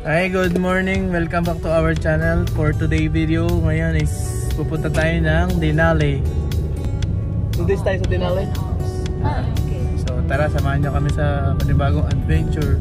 Hi, good morning. Welcome back to our channel. For today video, ngayon is pupunta tayo ng Denali. Today's tayo sa Denali. Okay. So tara, samahan nyo kami sa panibagong adventure.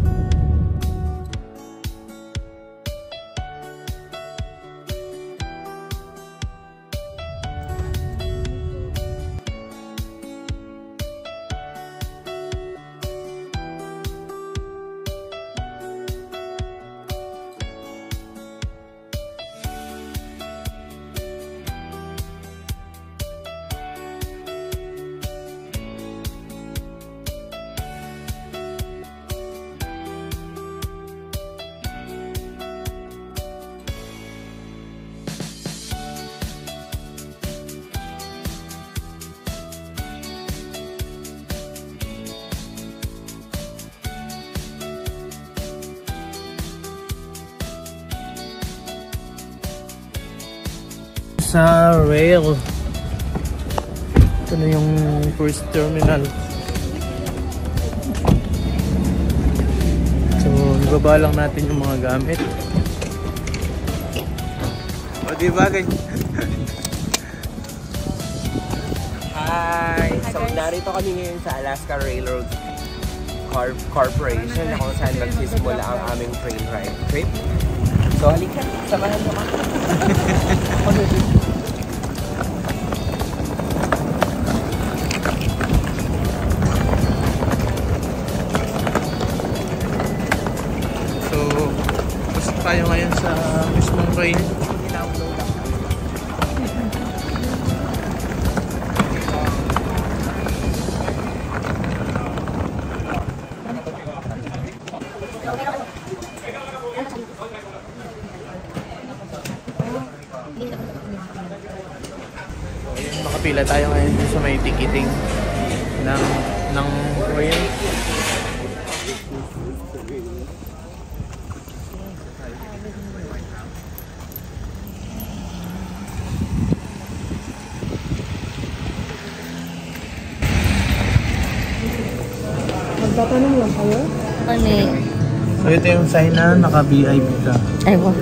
Sa rail, ito na yung first terminal. So ibaba lang natin yung mga gamit. O diba ganyan? Hi! So narito kami ngayon sa Alaska Railroad Corporation na kung saan magsisimula ang aming train ride trip. So halika, samahan mo kami. Tayo ngayon sa mismong train. Makapila tayo ngayon sa may ticketing ng train. Magtatanong lang kayo? Ano eh? So ito yung sign na naka-VIP ka. Ay, wow.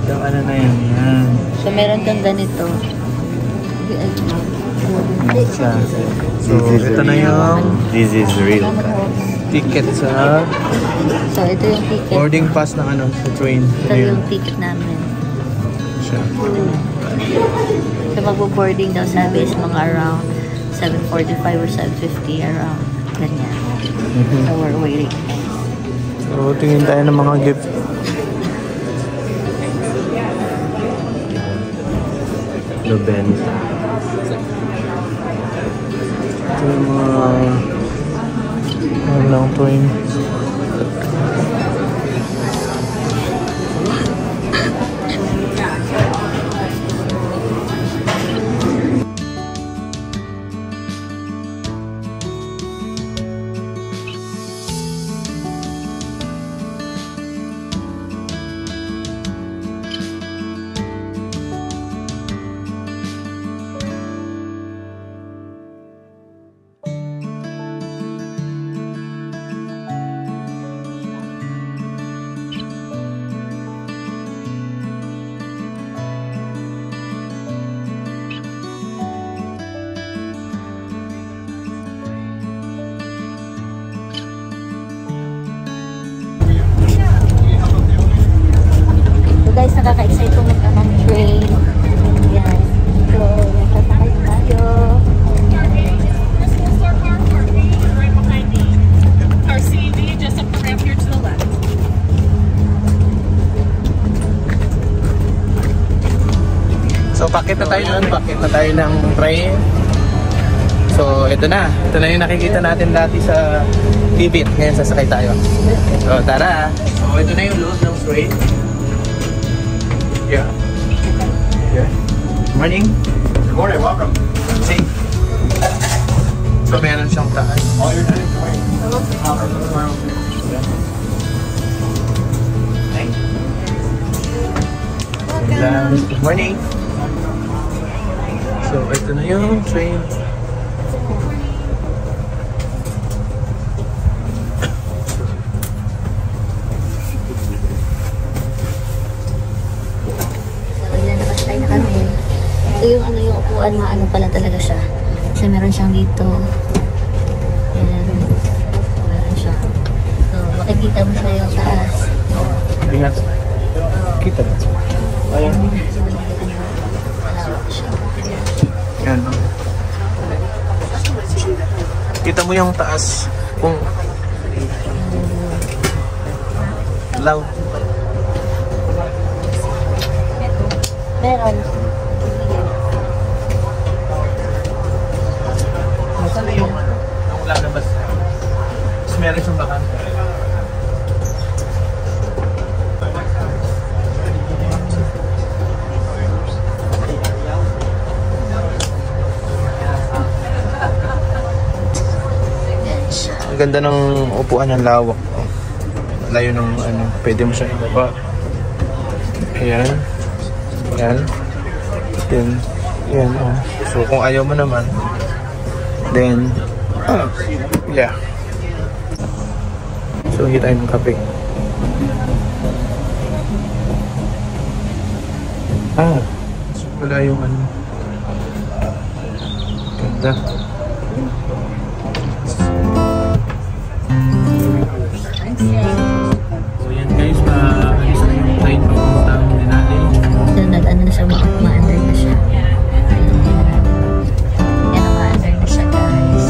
Yung ano na yan. Yan. So meron kang ganito. Isa. So ito na yung This is real. ticket sa So ito yung ticket. boarding pass ng ano sa train. Ito yung ticket namin. Siya. So magbo-boarding daw sabi is mga around 7:45 or 7:50 around. Ganyan. So we're waiting. So tingin tayo ng mga gift. Lubenta. Ito yung mga lang train. Guys, nakaka-excite kung magkamang train. Yan. So, nakasakay tayo. This is our car parking right behind me. Our CV just up the ramp here to the left. So pakit na tayo nun. Pakit na tayo ng train. So ito na. Ito na yung nakikita natin dati sa TV. Ngayon sasakay tayo. So tara. So ito na yung loob ng train. Yeah. Yeah. Morning. Good morning, welcome. See? So meron siyang taas. All your time. Good morning. So ito na yung train. yung ano yung upuan na ano pala talaga siya. Kasi meron siyang dito. Ayan. Meron siya. So, makikita mo siya yung taas. Ingat. Kita ba? Ayan. Malawak siya. Yan. Kita mo yung taas kung loud. Meron. Saan yung lalabas? Tapos meron siyang bakante. Ang ganda ng upuan ng lawak. Layo ng ano, pwede mo siya ibaba. Ayan. Ayan. Then, ayan. Oh. So, kung ayaw mo naman, then, yeah. So, hit tayo ng kape. Wala yung ano. Ganda. So yan guys, maalis na yung train papunta ng Denali. So, nag-ano na siya, ma-under na siya. Yan, ma-under na siya, guys.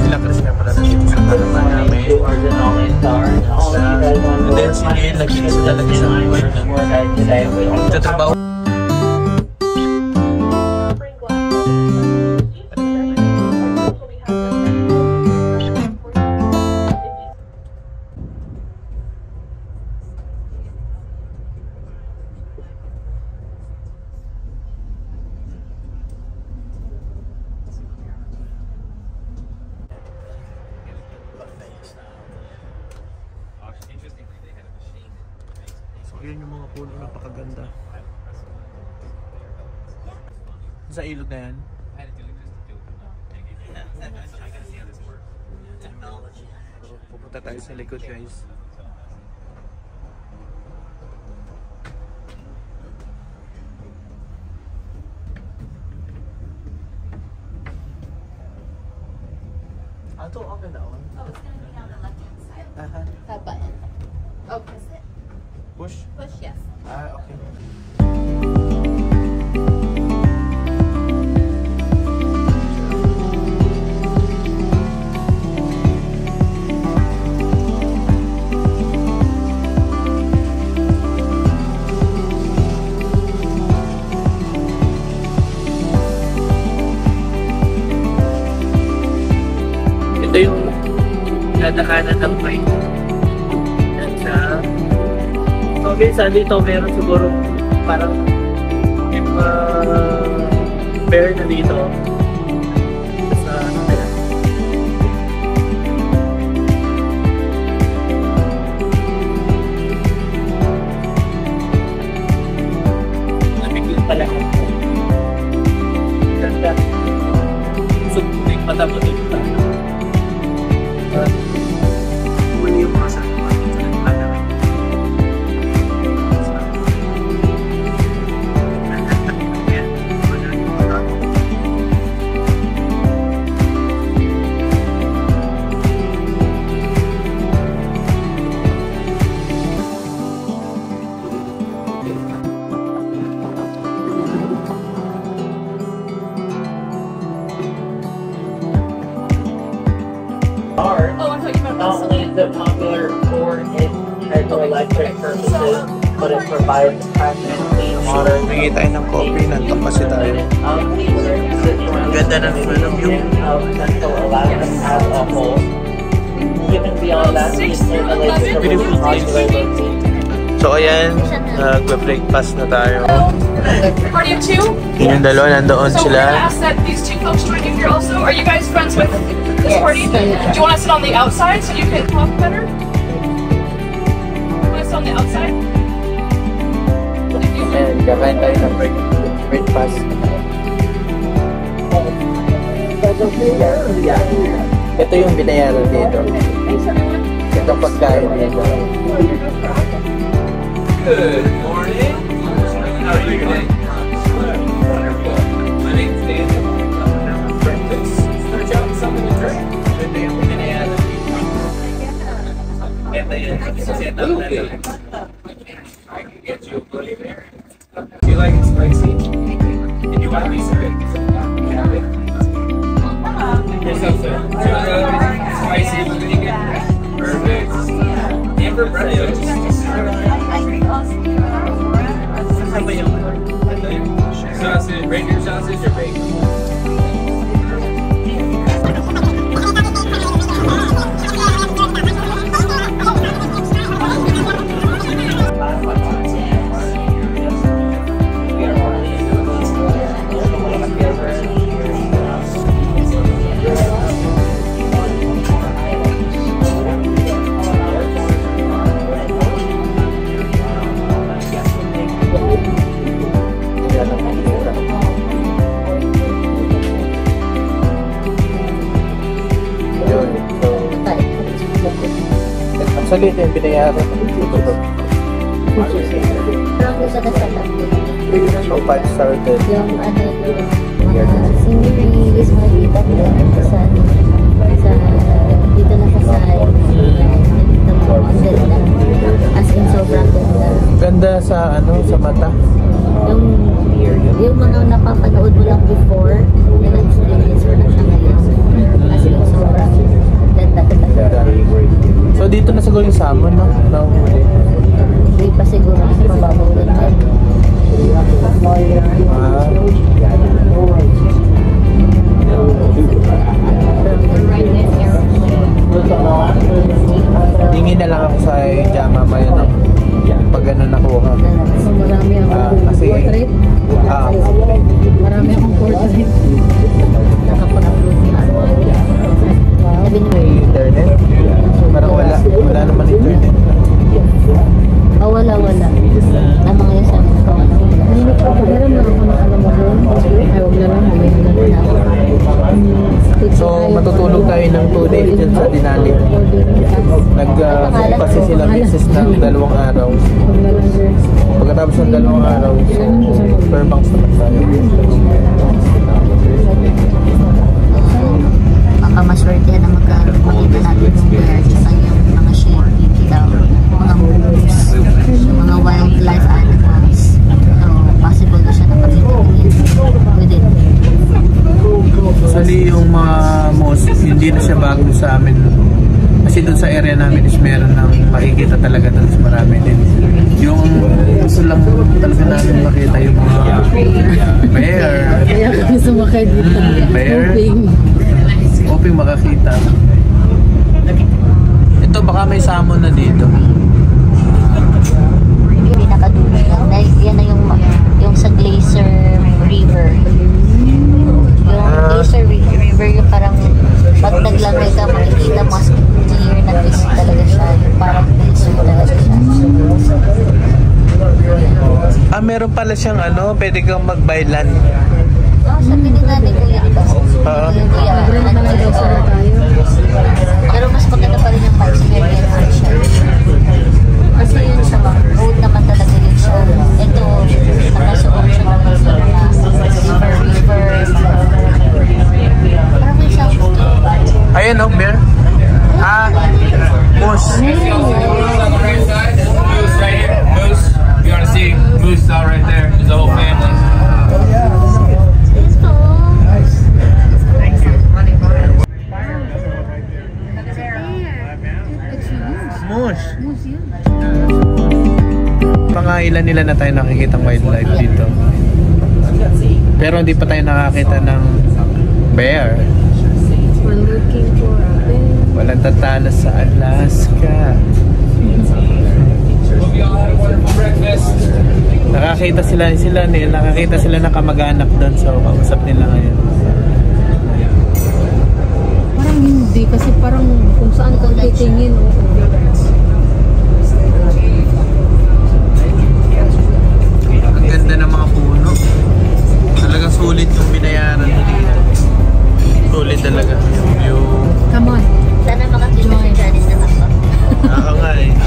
Sila Chris nga pala dito sa harapan namin. And then si Neil, nag-iisa talaga sa buhay na nagtatrabaho. Yun yung mga puno, napakaganda. Sa ilog na yan. Pupunta tayo sa likod guys. Ito, ang ganda. Oh, it's going to be on the left-hand side. That button. Oh, press it. Push? Push, yes. Okay. Ito yung dadakanan ng train. Yan sa... Okay, sa dito meron siguro parang bear na dito. Sa ano nila. Lamig lang pala. Ganda. So, may mata mo dito. Muli yung mga sa Oh, I thought you meant Not only is it popular for its hydroelectric purposes, but it provides passionate clean water. Bigay tayo ng coffee, nantok kasi tayo. Ganda ng view. Of Central Alaska as a whole. Given beyond that, the installation of Beautiful a modular place. location. So ayan, nag-breakfast na tayo. Party of two? Yun yung dalawa, nandoon So we're gonna sila. ask that these two folks join you here also. Are you guys friends with this Yes. party? Do you want to sit on the outside so you can talk better? You want to sit on the outside? And kakain tayo ng breakfast. Ito yung binayaran dito. Thanks everyone. Ito magandang pagkain dito. Good morning. How are you today? Wonderful. My name's Dan. Breakfast. Stretch out something to drink. Good day. We're gonna add. And then I can get you a Bloody Mary. Do you like it spicy? And you want me to? Here's something. Spicy with bacon. Perfect. And for breakfast. Sausage, reindeer sausage or bacon? Actually, ito yung binayaran. Sa setup. So, 5-star din. Yung ano, mga scenery is makikita ko lang sa dito na sa side. Dito mo, ang ganda. As in, sobrang ganda. Ganda sa ano, sa mata. Yung mga napapanood mo lang before, yung experience mo na siya ngayon. As in, sobrang ganda. So, dito na siguro yung salmon, no? Nahuli. Hindi pa siguro kasi mababaw din yan. Hingin na lang ako sa Jama Mayo ng pag ano nakuha. Marami akong Kasi portrait. Marami akong portrait. Nakapag-upload niya. Sabi niyo, May internet? Parang wala naman internet. wala. Ang mga yung sabi ko. Hindi ko pa meron na ako ng alam mo. Ay, huwag na lang. May na ako. So, matutulog tayo ng 2 days dyan sa Denali. Kasi sila misis ng 2 araw. Pagkatapos ng 2 araw, so, Fairbanks naman tayo. Baka maswerte na makita natin yung bear sa yung mga sheep daw, mga moose, mga wildlife animals. So, possible na siya na makita within. Actually, yung mga moose, hindi na siya bago sa amin. Kasi doon sa area namin is meron ng makikita talaga doon sa marami din. Yung gusto lang talaga namin makita yung mga bear. Kaya kami sumakay dito. Bear. Hoping makakita. Ito baka may salmon na dito. Pinakadulo lang. Yan na yung sa Glacier River. Yung Glacier River yung parang pag naglangay ka makikita mas clear na twist talaga siya. Yung parang glacier talaga siya. Meron pala siyang ano, pwede kang mag-byland. Sabi din natin kuya, diba? Pero mas maganda pa rin yung ma-experience siya. Kasi yun sa road naman talaga yun siya. Ito, nakasuot siya naman sa river. Parang may sound to. Ayan o, bear. Moose. On the right side, there's a moose right here. Moose. If you want to see, moose is all right there. There's the whole family. Moose. Mga ilan nila na tayo nakikitang wildlife dito. Pero hindi pa tayo nakakita ng bear. We're looking for a bear. Walang tatalo sa Alaska. Nakakita sila ng kamag-anak doon, so kausap nila ngayon. Parang hindi kasi parang kung saan ka titingin. Ang ganda ng mga puno. Talagang sulit yung binayaran dito. Sulit talaga yung view. Come on. Sana makakita si Janice na ako.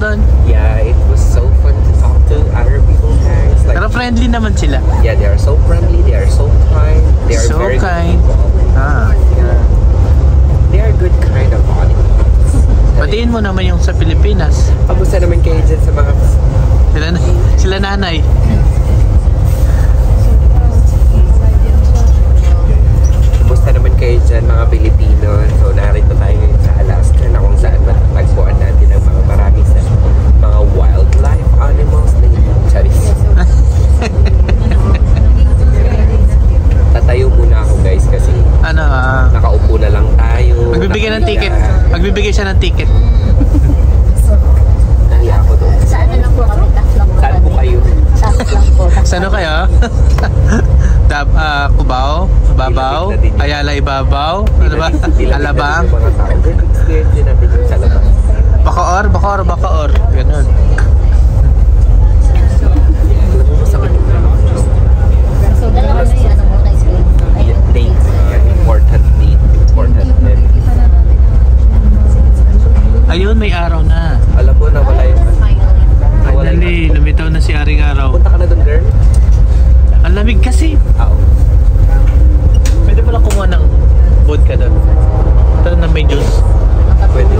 doon? Yeah, it was so fun to talk to other people guys. Like, Pero friendly naman sila. yeah, they are so friendly, they are so kind, they are So very kind. good people. Ah. Yeah. They are good kind of audience. Batiin mo naman yung sa Pilipinas. Kamusta naman kayo dyan sa mga... Sila nanay. Kamusta naman kayo dyan mga Pilipino? So narito tayo ngayon sa Alaska na kung saan matagpuan natin ang mga marami sa mga wildlife animals na yung charis. Tatayo muna ako guys kasi Ano nakaupo na lang tayo. magbibigay ng ticket. Magbibigay siya ng ticket. Nahiya ako doon. Sa ano lang po kami, tatlong po Saan po kami. kayo? Sakto lang po. Saan kayo? Cubao? Babaw? Ayala Ibabaw? Ano ba? Alabang? Mga tao. Good experience din natin yung sa labas. Bacoor. Ganun. Masakit yung So, dalawa na yung ano muna experience. Ay, yung date. Important date. Important date. Ayun, may araw na. Alam mo na wala yung... Nawala yung... Finally, lumitaw na si Aring Araw. Punta ka na doon, girl? Ang lamig kasi. Oo. Pwede pala kumuha ng vodka doon. Ito na may juice. Pwede.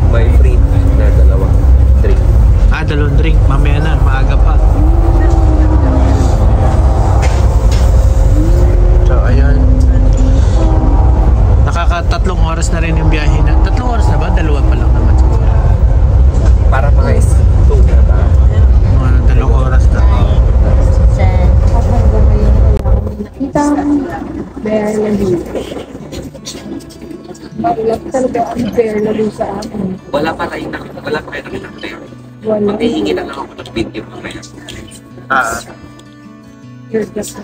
May free na dalawang drink. Dalawang drink. Mamaya na, maaga pa. So, ayun. Nakaka-3 oras na rin yung biyahe na. 3 oras na ba? 2 pa lang naman siguro. Para mga is-2 na ba? Mga 2 oras na. Nakita bear lalo. Wala talaga ang bear lalo sa akin. Wala pa kayo nakita ng player. Wala. Maghihingi na lang ako ng video mamaya. You're just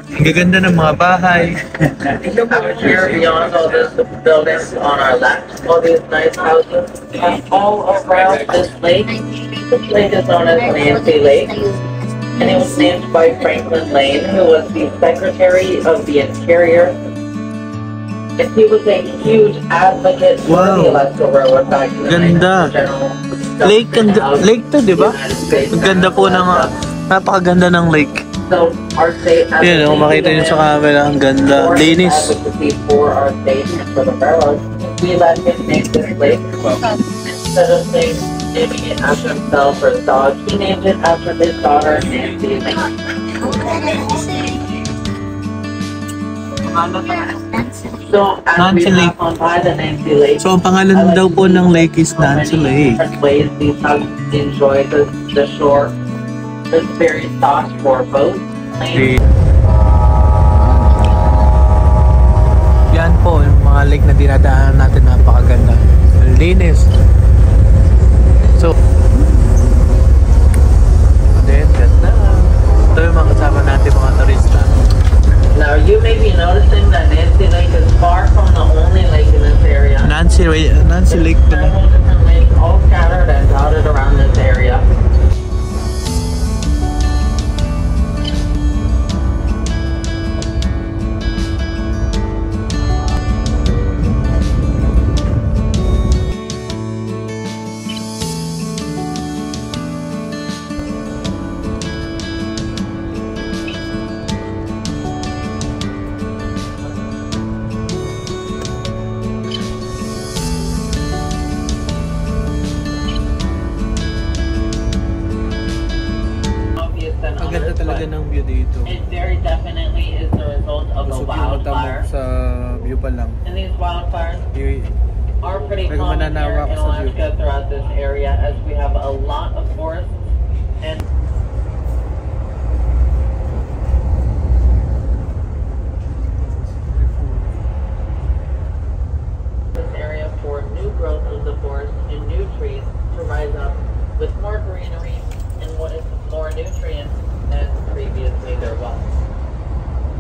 Ang gaganda ng mga bahay. Out here beyond all these buildings on our left, all these nice houses, all around this lake. This lake is known as Nancy Lake, and it was named by Franklin Lane, who was the Secretary of the Interior. And he was a huge advocate for Wow. the Electoral Railroad back in the Ganda. 19th general. Lake to, di ba? Ang ganda po ng... Napakaganda ng lake. So, our state has Yun, makita nyo sa camera. Ang ganda. for Linis. advocacy for our state and for the railroad. We let him name this lake. Instead of naming it after himself or his dog, he named it after his daughter, Nancy Lake. So, as Nancy we Lake. hop on by the Nancy Lake, So, ang pangalan daw po ng lake is Nancy Lake. different ways these hugs enjoy the shore. It's very soft for boats, planes, Yan po, yung mga lake na dinadaanan natin, napakaganda. Ang linis. So, then, ganda. Ito yung mga kasama natin, mga turista. Now you may be noticing that Nancy Lake is far from the only lake in this area. Nancy Lake pala. Several different lakes all scattered and dotted around this area. Obvious than Ang ganda others, talaga but ng view dito. it very definitely is the result of a Busog yung mata mo wildfire. sa view pa lang. And these wildfires Y- are pretty Talagang common here mananawa in ka sa view. Alaska throughout this area as we have a lot of forests and this area for new growth of the forest and new trees to rise up with more greenery and what is more nutrients than previously there was.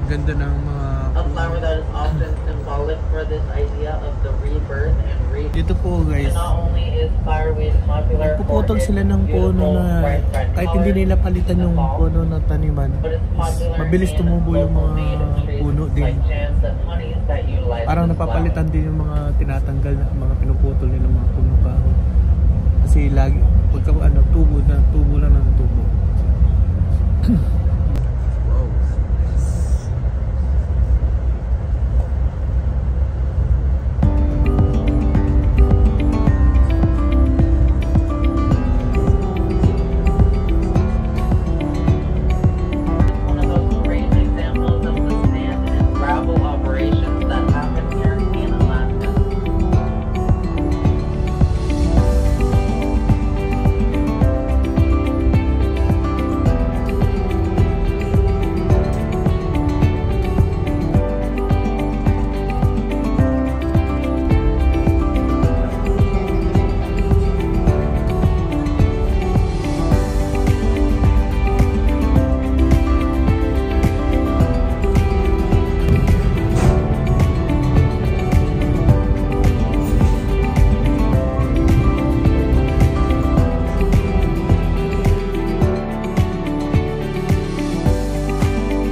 Ganda ng mga A flower that is often symbolic for this idea of the rebirth and rebirth. dito po guys. And not only is fireweed popular for Puputol its sila ng puno beautiful na bright red kahit hindi colors nila palitan in the yung fall, puno na taniman. but it's popular Mabilis in tumubo yung local mga native trees puno din. like jams and honeys that utilize Parang this napapalitan flower. din yung mga tinatanggal na mga pinuputol nila mga puno kahoy. Kasi lagi pagka ano tubo lang ng tubo. Wow. One of those great examples of the sand and gravel operations that happen here in Alaska.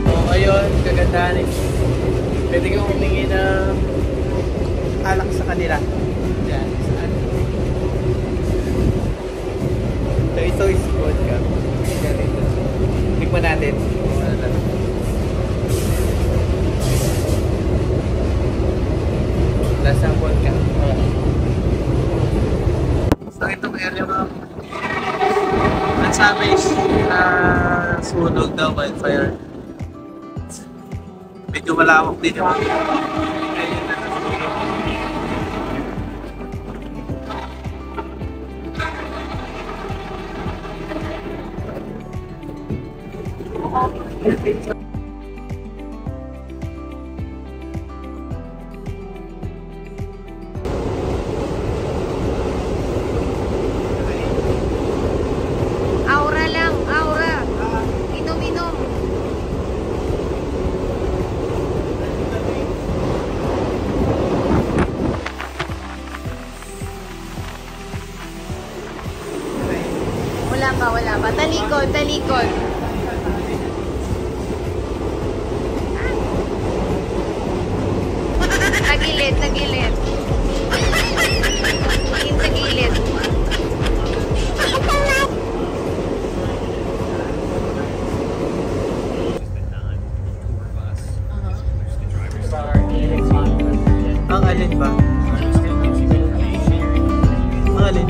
So ayun, kagandahan eh. Pwede kang humingi ng alak sa kanila. Yan, saan? Ito is vodka. Ganito. Tikman natin. Lasang vodka. So itong area mga nasabi na sunog daw wildfire. Medyo malawak din yung area na nasunog. Aura lang, aura. Inom-inom. Wala pa. Talikod, talikod. Tagilid, tagilid. Tingin sa gilid. About our 8 o'clock position. Ang alin ba? Ang alin?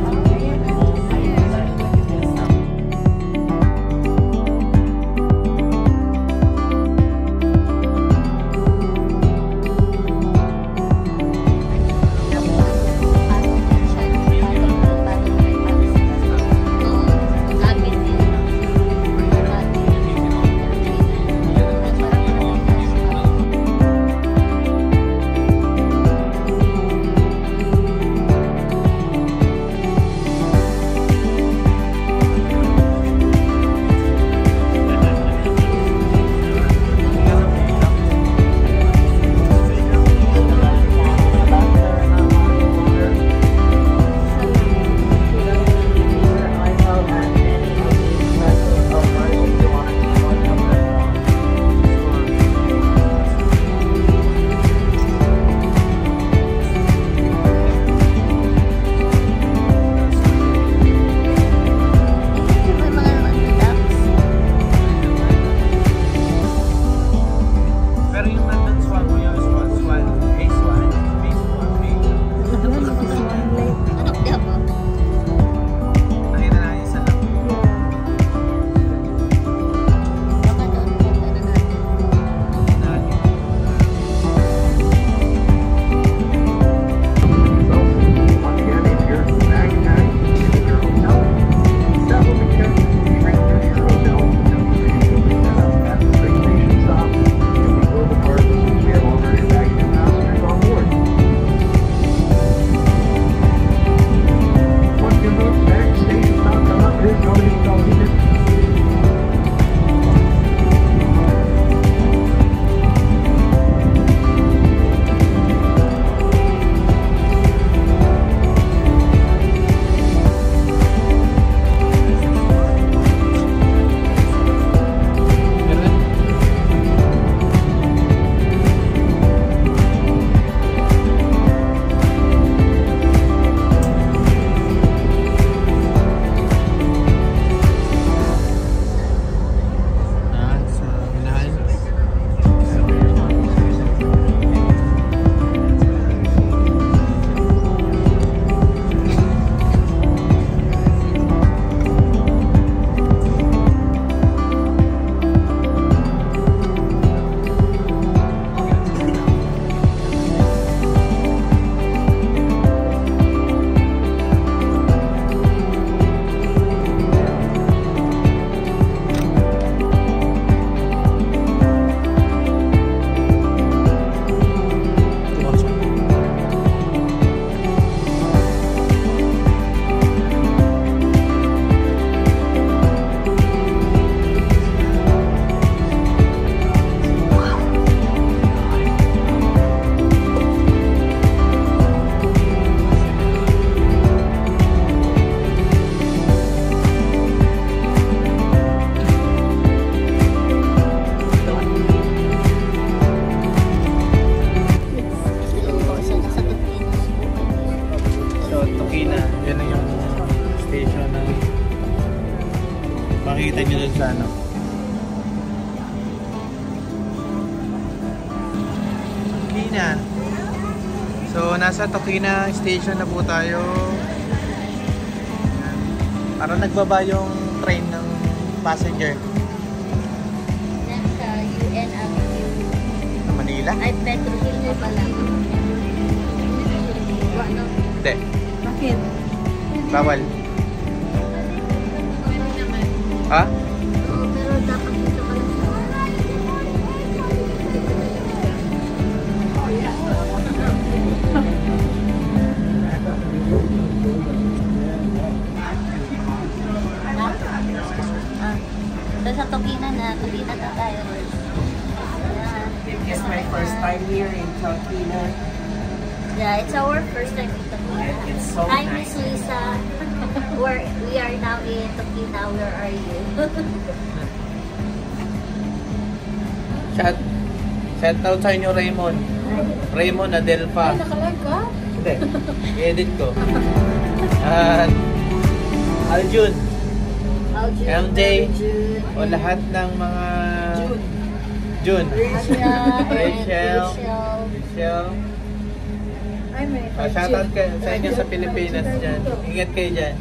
Tokina. Yan na yung station na makikita nyo dun sa ano. Tokina. So, nasa Tokina station na po tayo. Parang nagbaba yung train ng passenger. Nasa UN Avenue. Manila? Ay, Petro Hill pala. Ano? Hindi. Bakit? Bawal. Ha? Oo, pero dapat dito ka lang sa so sa Tokina na tayo. It's my first time here in Tokina. Yeah, it's our first time in Tokina. It's so Hi, nice. Miss Lisa. We are now in Tokina. Where are you? Shout out sa inyo, Raymond. Raymond Adelfa. Ay, nakalaga. Hindi. I-edit ko. At Aljun. MJ. O lahat ng mga June. Rachel. Ay, may Shoutout kayo sa inyo sa Pilipinas dyan. Ingat kayo dyan.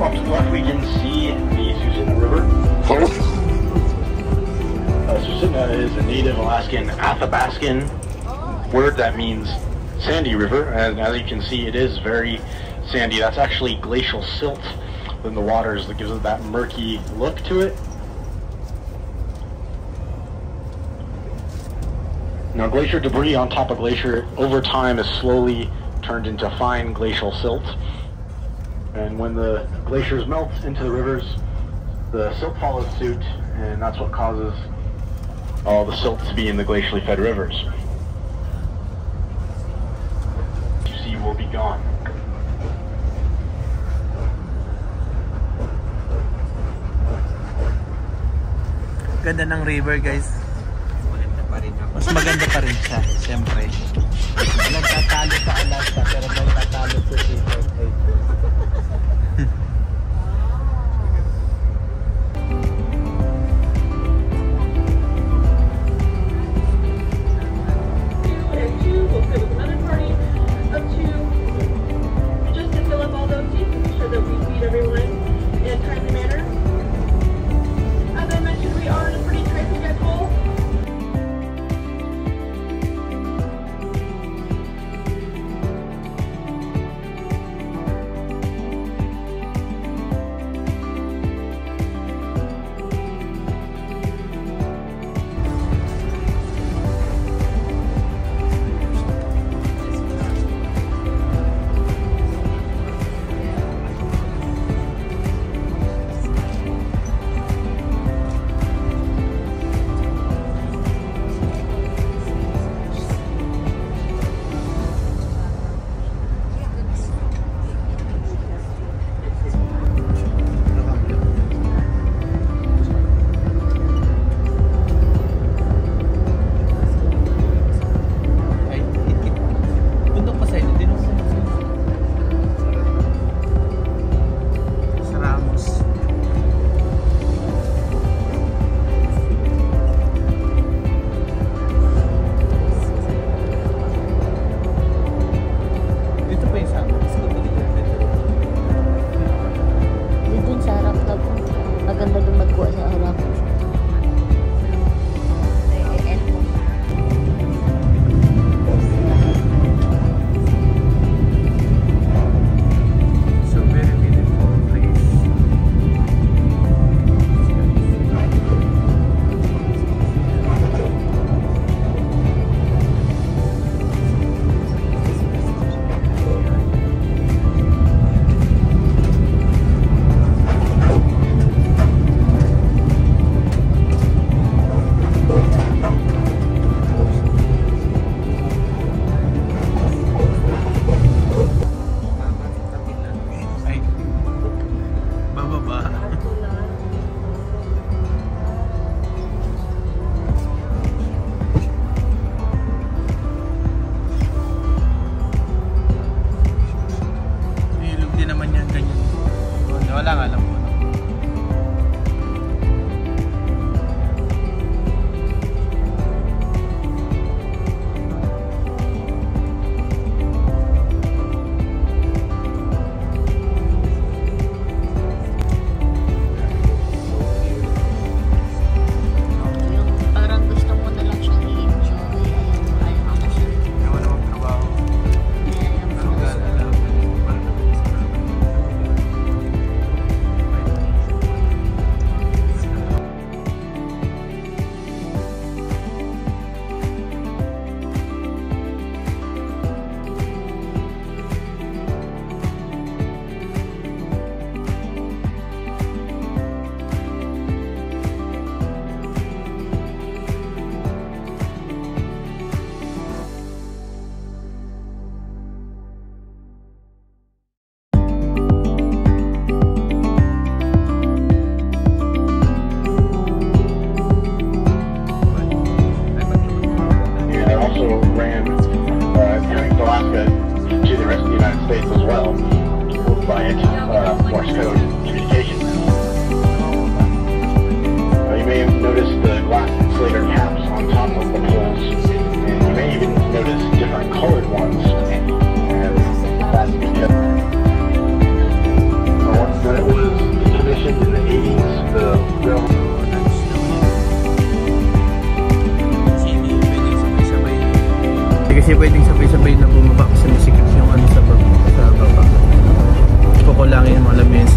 Up to the left, we can see the Susitna River. Susitna is a native Alaskan Athabascan word that means sandy river, and as you can see, it is very sandy. That's actually glacial silt in the waters that gives it that murky look to it. Now, glacier debris on top of glacier over time is slowly turned into fine glacial silt. And when the glaciers melt into the rivers, the silt follows suit, and that's what causes all the silt to be in the glacially fed rivers. You see, will be gone. Ganda ng river, guys. Mas maganda pa rin siya, siyempre. Walang tatalo sa Alaska, pero may tatalo sa river. States as well, via Morse code communication. You may have noticed the glass insulator caps on top of the poles, and you may even notice different colored ones. And that's because when it was commissioned in the 80s, the railroad. Kasi pwedeng sabay-sabay na bumaba kasi masikip yung ano sa baba. Kukulangin yung mga lamesa.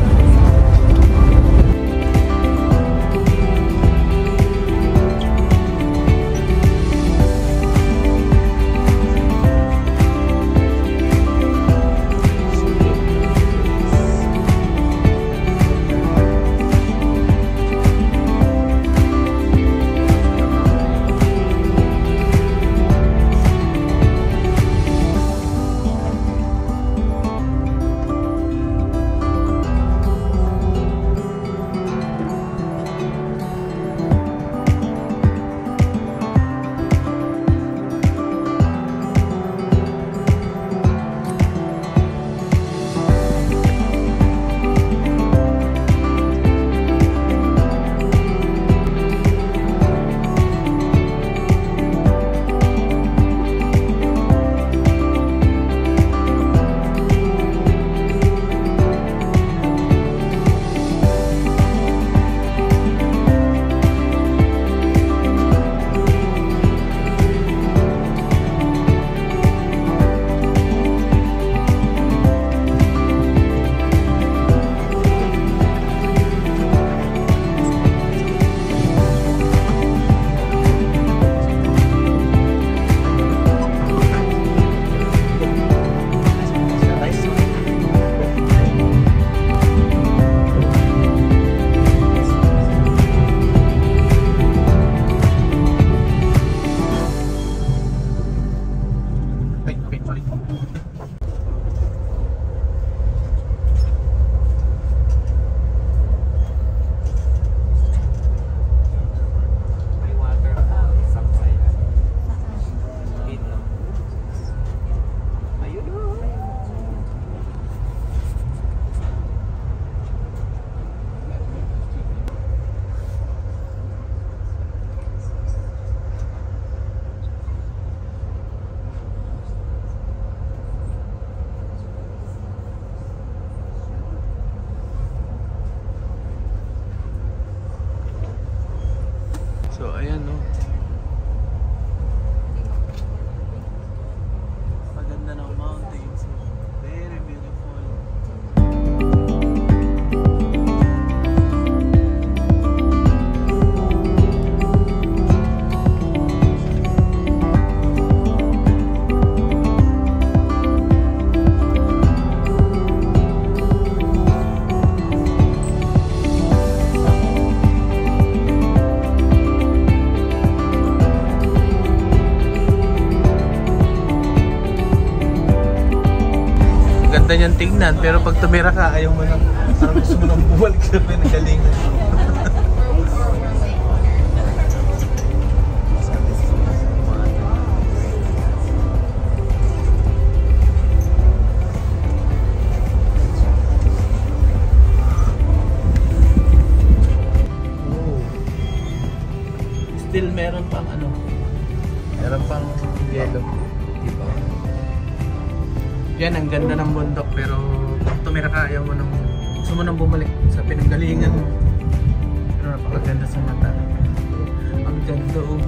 So ayan no. Paganda ng mountains. Very beautiful. Ganda niyang tingnan, pero pag tumira ka, ayaw mo nang, parang gusto mo nang bumalik sa pinagalingan mo. Still meron pang ano, meron pang yellow. Diba? Yan, ang ganda ng bundok, pero kung tumira ka, ayaw mo nang, gusto mo nang bumalik sa pinanggalingan mo. Pero napakaganda sa mata. Ang ganda oh.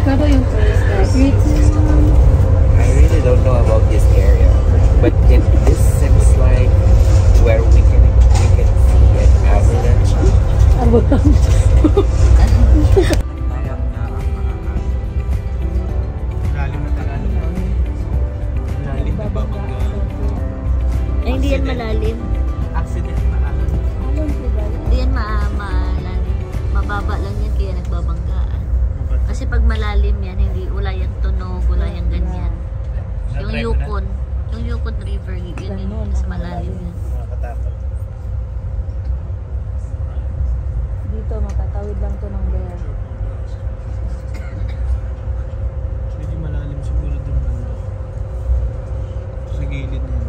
Magkano yung tourist guide? I really don't know about this area, but this seems like where we can see an avalanche. Lalim na talaga. Lalim na babangga. Ay, hindi yan malalim. Accident na alam. Hindi yan malalim. Mababa lang yan kaya nagbabanggaan. Kasi pag malalim yan, hindi, wala yung tunog, wala yung ganyan. Yung Yukon River, yun yung mas malalim yan. Nakakatakot. Dito, matatawid lang to ng bear. Medyo malalim siguro dun banda. Sa gilid na yun.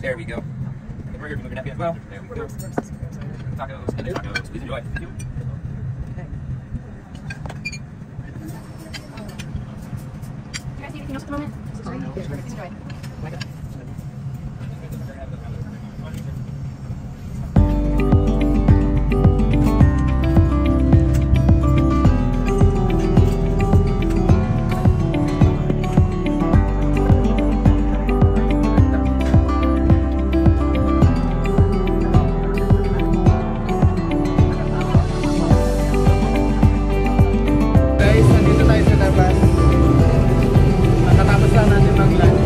There we go. The burger, move your napkin as well. There we go. Tacos, and tacos. Please enjoy. Guys, anything else at the moment? Sorry. Please enjoy. Guys, nandito tayo sa labas. Nakatapos lang natin mag-lunch.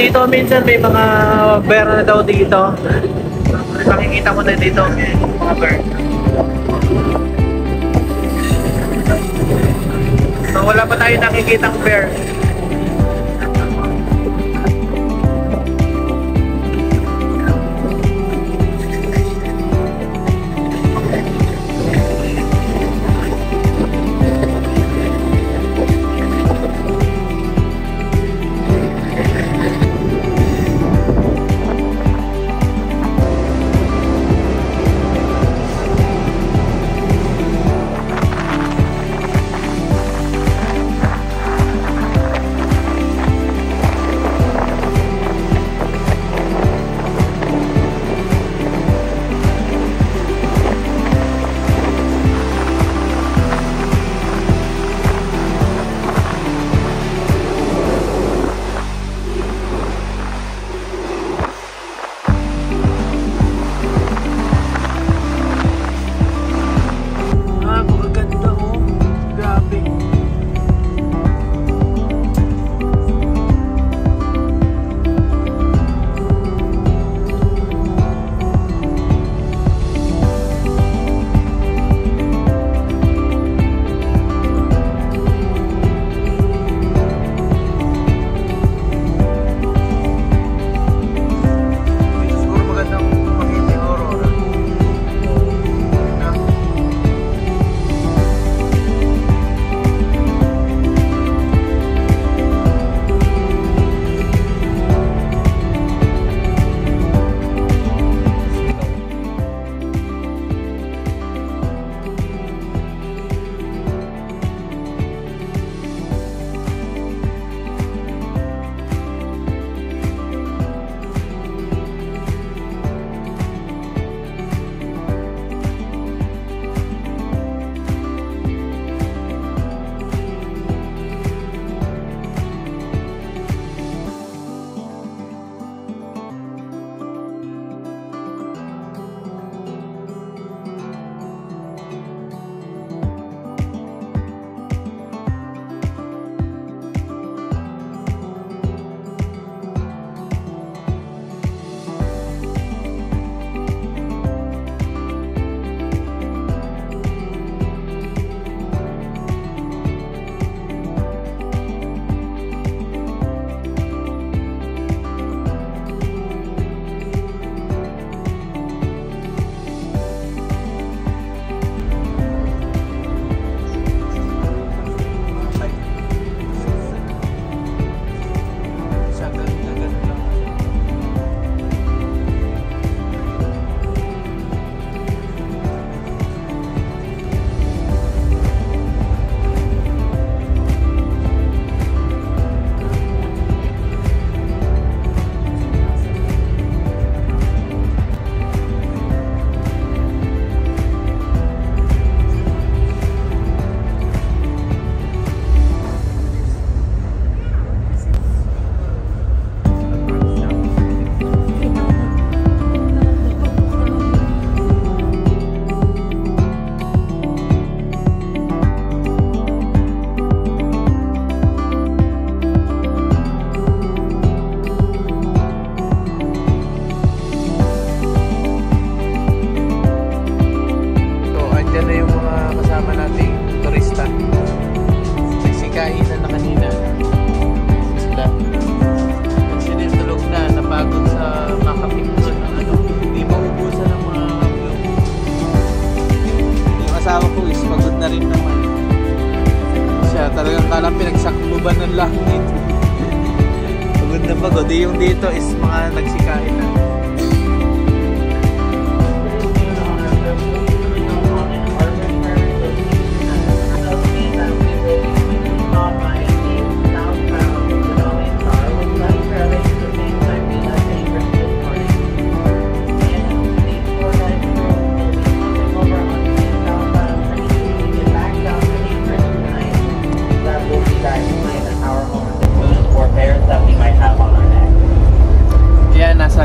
dito minsan may mga bear na daw dito. Makikita mo na dito mga bear. So wala pa tayo nakikitang bear. Parang pinagsakluban ng langit. Pagod na pagod. Yung dito is mga nagsikain na. Nasa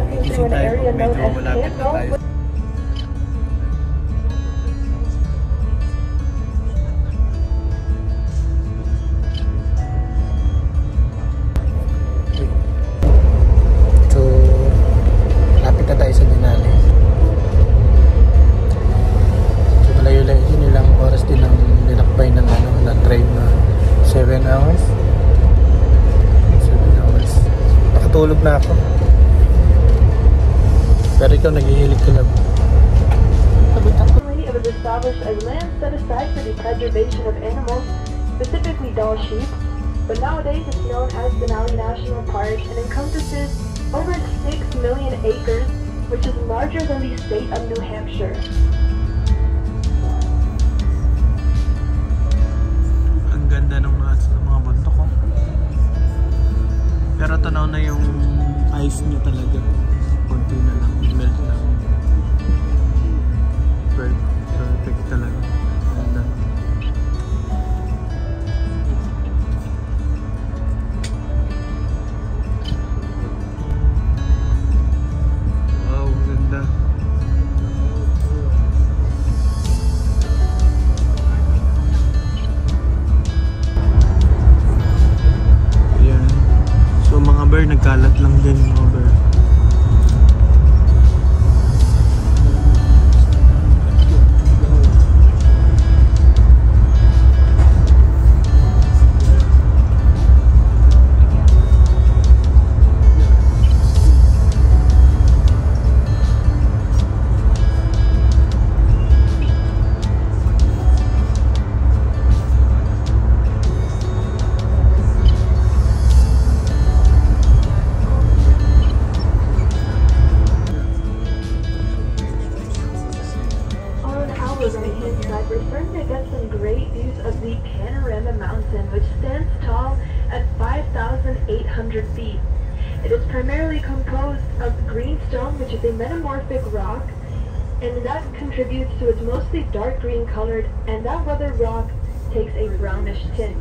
Gising tayo pag medyo malapit na tayo. So, lapit na tayo sa Denali. So, malayo-layo yun. Ilang oras din ang linakbay ng drive na 7 hours. 7 hours. Nakatulog na ako. Pero ikaw naghihilig ka lang. It was established as land set aside for the preservation of animals, specifically Dall sheep, but nowadays it's known as Denali National Park and encompasses over 6 million acres, which is larger than the state of New Hampshire. Ang ganda ng mga bundok ko. Pero tanaw na yung ice niya talaga. Konti na lang, melt lang. Perfect talaga. Ganda. Wow, ganda. Ayan. So mga bear, nagkalat lang din mga bear. We're starting to get some great views of the Panorama Mountain, which stands tall at 5,800 feet. It is primarily composed of greenstone, which is a metamorphic rock, and that contributes to its mostly dark green colored, and that weathered rock takes a brownish tint.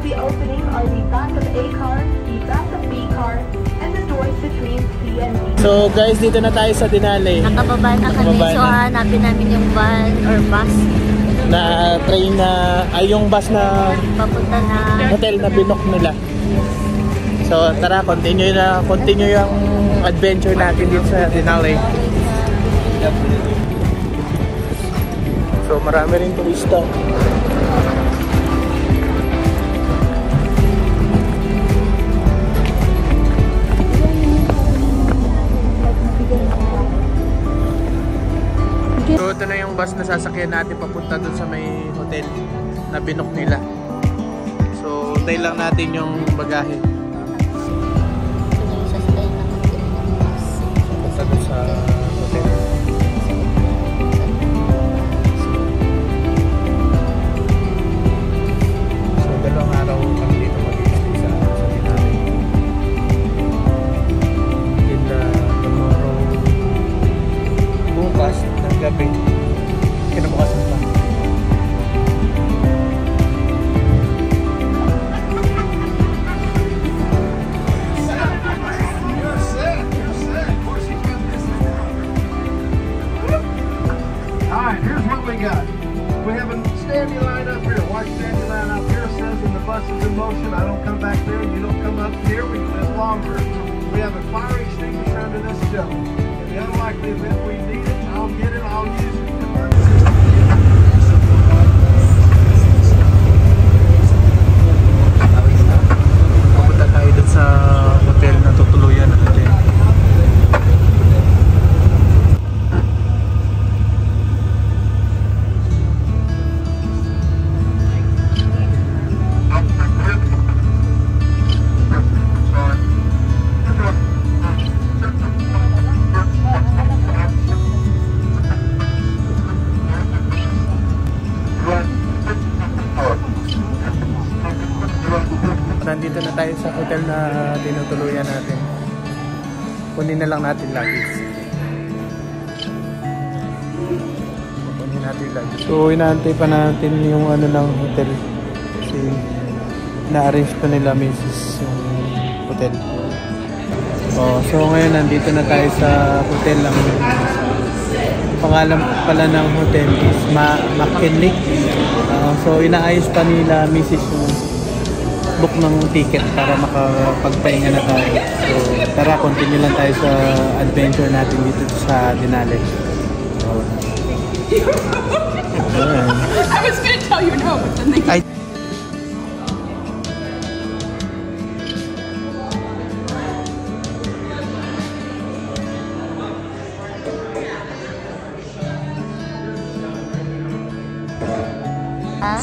be opening are the back of A car, the back of B car, and the doors between C and D. So guys, dito na tayo sa Denali. Nakababa na kami. So hanapin namin yung van or bus. Na train na, ay yung bus na papunta na hotel na binok nila. So tara, continue yung adventure natin dito sa Denali. So marami rin turista. So ito na yung bus na sasakyan natin papunta dun sa may hotel na binok nila. So tayo lang natin yung bagahe. Papunta dun sa hotel. So dalawang araw kami dito mag-stay sa Denali. Then tomorrow, bukas ng gabi, kinabukasan pa. Alright, here's what we got. We have a standing line up here. Watch standing line up here. It says when the bus is in motion, I don't come back there, you don't come up here, we do it longer. We have a fire extinguisher under this shelf. In the unlikely event we need it, I'll get it, I'll use it. Pupunta tayo dun sa hotel na tutuluyan natin. Nandito na tayo sa hotel na tinutuluyan natin. Kunin na lang natin luggage. Kunin natin luggage. So inaantay pa natin yung ano ng hotel. Kasi na-arrange pa nila Mrs. yung hotel. So ngayon nandito na tayo sa hotel lang. Pangalan pala ng hotel is McKinley. So inaayos pa nila Mrs. yung book ng ticket para makapagpahinga na tayo. So tara, continue lang tayo sa adventure natin dito sa Denali. So, I was gonna tell you no, but then they...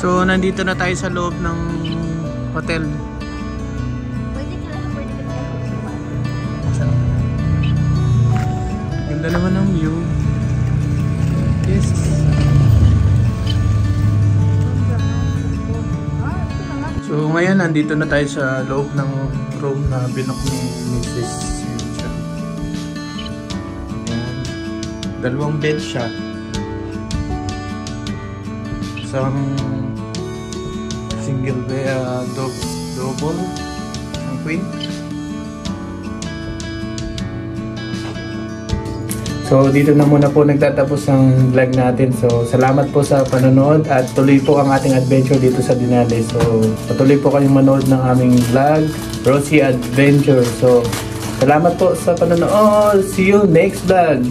So nandito na tayo sa loob ng hotel. Ganda naman ng view. Yes. So ngayon nandito na tayo sa loob ng room na binok ni Mrs. Dalawang bed siya. Isang single bed, double, ang queen. So dito na muna po nagtatapos ang vlog natin. So salamat po sa panonood at tuloy po ang ating adventure dito sa Denali. So patuloy po kayong manood ng aming vlog, Rosie Adventure. So salamat po sa panonood. See you next vlog.